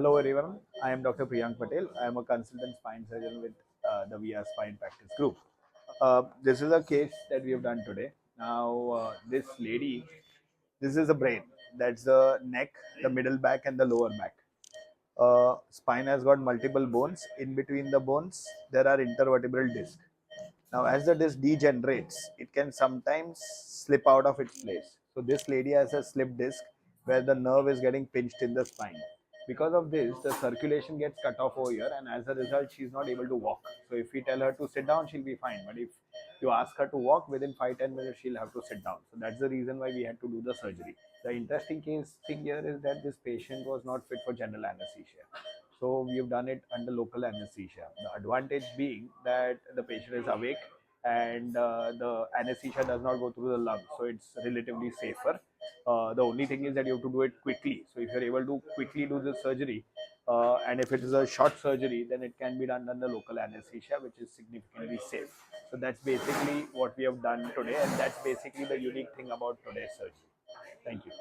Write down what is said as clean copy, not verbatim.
Hello everyone, I am Dr. Priyank Patel. I am a consultant spine surgeon with the VR Spine Practice Group. This is a case that we have done today. Now, this lady, this is the brain. That's the neck, the middle back, and the lower back. Spine has got multiple bones. In between the bones, there are intervertebral discs. Now, as the disc degenerates, it can sometimes slip out of its place. So, this lady has a slip disc where the nerve is getting pinched in the spine. Because of this, the circulation gets cut off over here, and as a result, she's not able to walk. So, if we tell her to sit down, she'll be fine. But if you ask her to walk, within 5-10 minutes, she'll have to sit down. So, that's the reason why we had to do the surgery. The interesting thing here is that this patient was not fit for general anesthesia. So we have done it under local anesthesia. The advantage being that the patient is awake and the anesthesia does not go through the lungs, so it's relatively safer. The only thing is that you have to do it quickly. So if you're able to quickly do the surgery, and if it is a short surgery, then it can be done under local anesthesia, which is significantly safe. So that's basically what we have done today, and that's basically the unique thing about today's surgery. Thank you.